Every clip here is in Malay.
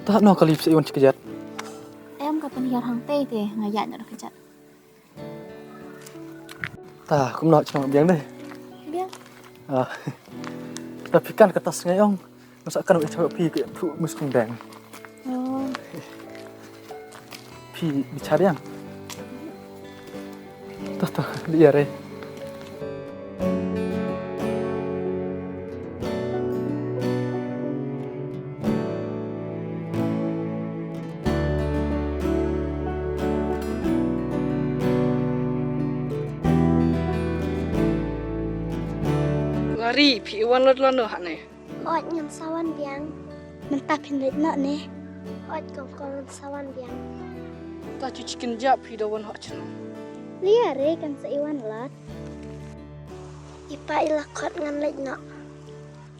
Tak no kali bisa iwan cikejat. Em kapan hiar hang teh teh ngayak nak kejat. Tak, aku nak cuma biang deh. Biang. Tapi kan kertas ngayong. Masakan aku coba pi ke tu muskung deng. Oh. Pi bicara yang. Tuh dia re. Lari, pi iwan lot lono hane. Ot ngan sawan biang. Mentah pindah nak ne. Ot kong sawan biang. Ta cuci kenjap pi dawan hak cina. Lia re kan seiwan lot. Ipa ilah kot ngan lek nak.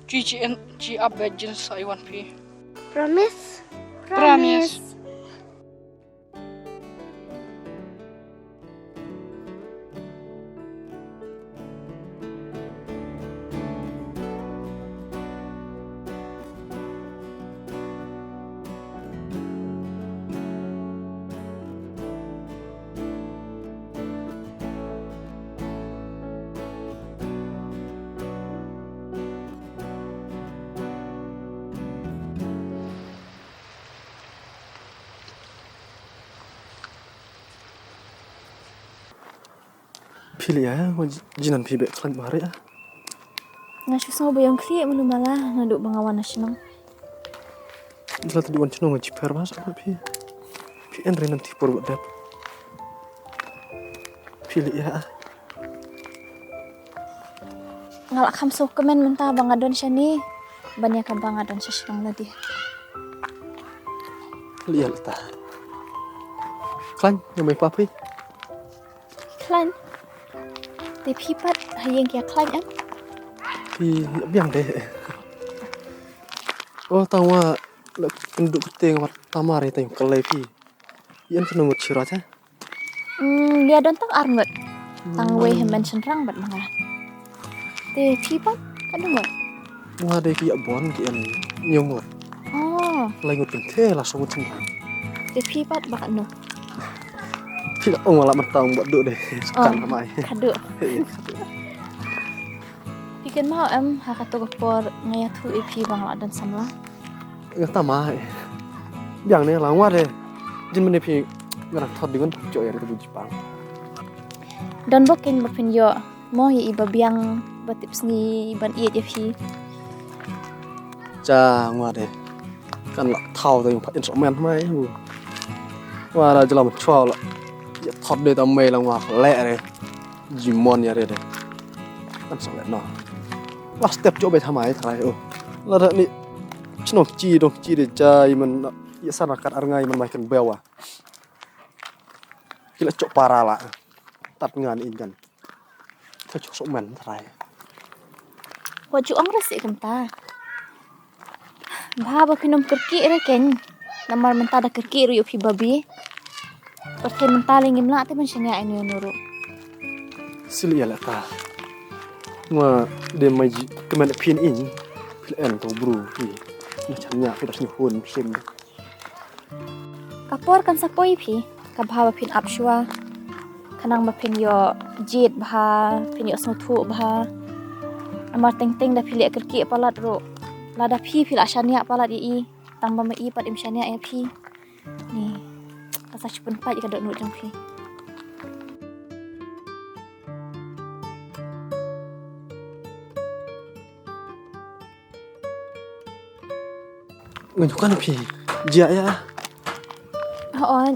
Cuci en ci abe jen sa iwan pi. Promise? Promise. Pilih ya, jinan pi bek kelan mari ya. Ngasih sama bayang kli menu malah ngaduk bangawan nasional. Jelas tadi wan cino ngaji per mas apa pi. Pi en re nanti por buat dap. Pilih ya. Ngalak kam so kemen mentah bangadon syani. Banyak kam bangadon syasirang lagi. Lihat ta. Kelan yang mai papi. Klan. Tapi pipat hayang kia klan am. Pi biang deh. Oh tahu wa penduk keteng wat tamar itu yang kelai pi. Ian kena ngut sirah aja. Dia don tang arngot. Tang wei mention rang bat mangala. Te pipat kan ngut. Wah deh kia bon kian nyongot. Oh, Lai ngut kente lah songot sendiri. te pipat bakat no. Tidak malah mentang buat duk deh. Sekan ramai. Kado. Bikin mau em hakato gopor ngaya tu ipi bangla dan samla. Nggak tamai. Biang nih lang wa deh. Jin mana pi ngarang thot dengan cok ya dari Jepang. Dan bokin bapin yo mo hi iba biang batips ni ban iya je pi. Cha wa deh. Kan lah thau tu yang pat instrumen mai bu. Wa ra jelam chua lah. Ya thot deh tam mai lang wa lẹ deh. Jimon ya deh. Kan soleh no. Wah step cok be thamai thai oh. Lah ni chnok chi deh jai man ya sanakat arngai man mai kan bewa. Kila cok parah lah. Tat ngan in kan. Cok sok men thai. Waju ang resi kenta. Bah bapinom kerki reken. Namar menta da kerki ru yo pi babi. Perten menta lingim la te man syanga ini nuru. Sili ya ta. Nga de mai kemen pin in. Pil en to bru pi. Na chanya pi das ni hun sim. Kapor kan sapoi pi. Kabha bapin apshwa. Kanang bapin yo jit bah, pin yo snotu bah. Amar teng da pilih kerki palat ro. Lada pi pil asyania palat i. Tambah mai pat im syania ya pi. Ni. Kasa cupun pat ka dok nu jang pi. Ngajukan pi. Jia ya. Oh,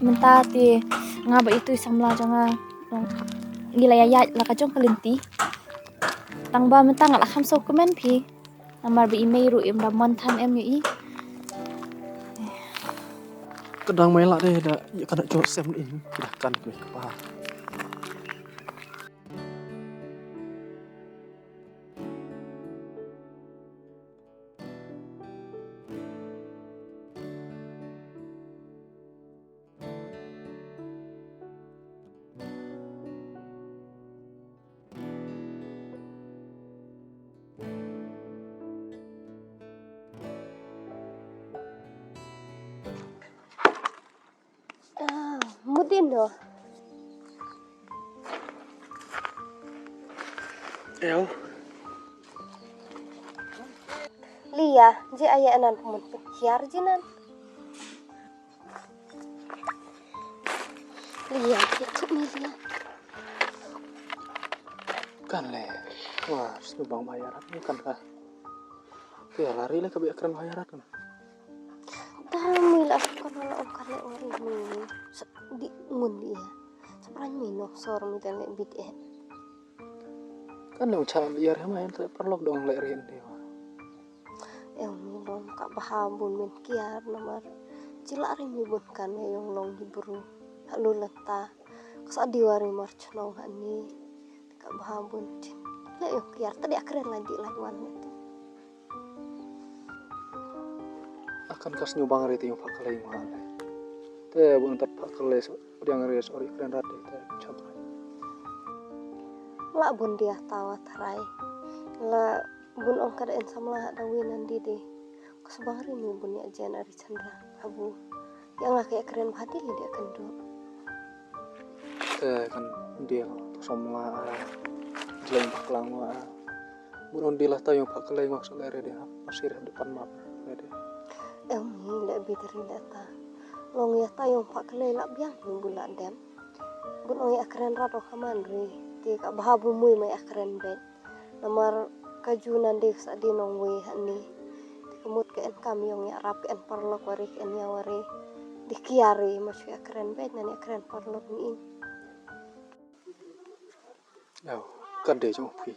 menta ti ngaba itu samla janga. Gila ya lah kajong kelinti. tang ba mentang ala kham so komen phi namar bi email ru im da mon tham em yu i Kedang melak deh dah. Ya kada cok sem ini. Dah kan ke pa. Mudin doh. Eo. Lia, je ayah anan pumun hiar jinan. Lia, cek ni Lia. Kan le. Wah, subang bayaran ni kan kah. Kaya lari lah ke akran bayaran kan. Dami lah kalau orang le orang ni di mun dia. Sebenarnya mino sor mi dan le bit Kan lo cara liar main tak perlu dong le rin dia. Milon kak bahabun men kiar namar cilak rin mibun kan yang long hiburu halu leta kasa diwari marchnong hani kak bahabun le yo kiar tadi akren lagi lawan itu Akan kas nyubang reti yung pakalay mo hale. Te bukan tak pakalay dia ngari sorry keren rati te coba. la bun dia tawa tarai la bun ong kadaan samla dawinan didi kasbangri mi bun ya jan ari chandra abu yang ngake akren bahati dia kendo Te kan dia somla jeleng paklang wa. Bukan dia lah tahu yung pakalay mo sa lere dia pasir depan map dia. mi le bitri data long ya tayong pakalay la biang bula dem bun ong ya akren rato kamandri ti ka bahabu mui mai akren ben namar kajunan dek sa dinong we hani kemut ke en kamyong ya rap ke en parlok wari ke en yawari dikiari masuk akren ben nani akren parlok ni Yo, kan dia cuma pi.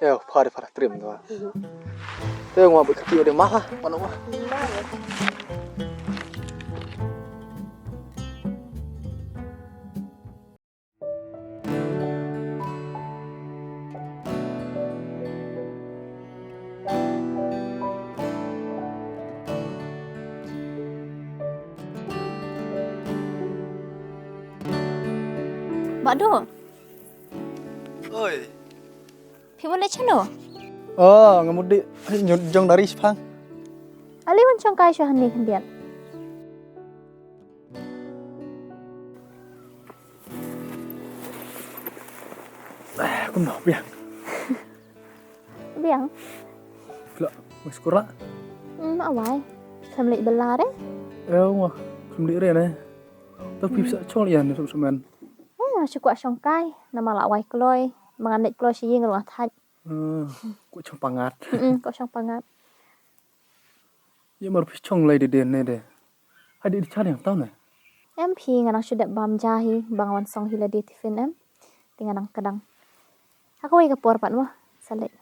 Yo, pada trim tu. Te ngwa bu kati de mah mana mah. Mak do Oi. phi mon le chano Oh, ngamudi jong dari Sepang. ali mon chong kai sha hani khandian Aku nak biang. biang Kela, mas kura. awai tham le bala re Mah, kembali re Tapi bisa col ya nih semen. Syukua song kai nama la wai kloi manganet kloi si yeng ruah thaj Kok cong pangat. ko song pangat Ya mar cong lay di den deh. Hadi dicari yang tahu nih. em phi nganang sudah bam jahi bangwan song hila di tifin em tinganang kadang aku wai kapor pat wah salek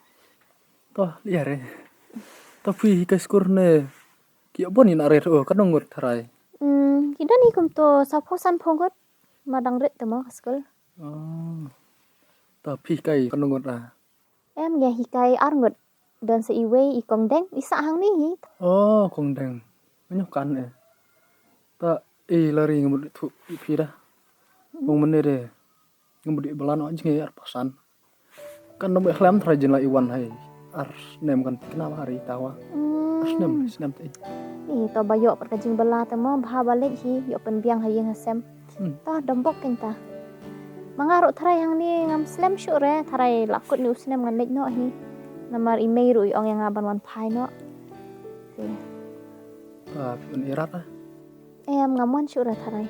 Toh liar re. Tapi kai skur ne. Kia boni nak re kan ngot tarai. kita ni kum to saposan pongot madang ret temo skul Oh. Tapi kai kan ngot lah. em ya hikai arngot dan seiwe ikong deng isa hang ni hi Oh, kong deng. Banyak kan Tak lari ngemudi tu pi dah. Wong mene deh. Ngemudi belan aja nge pasan. Kan nomor khlam trajin lah iwan hai. Ars nem kan kenapa hari tawa. Ars nem teh. ni to bayo perkajing bela temo bha balik hi yo pen biang hayeng hasem to dombok kinta mangaruk tharai hang ni ngam slam syure tharai lakut ni usnem ngan lek no hi namar email ru ong yang ngaban wan phai no Pun irat lah. em ngamon syure tharai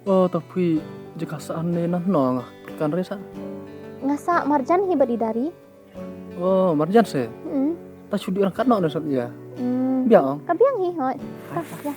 Oh, tapi jika seandainya nong kan resa. ngasa marjan hi badi dari Oh, marjan se. hmm Tak sudi orang kan nong ya. Biang. Kabiang hi hoi. Ya.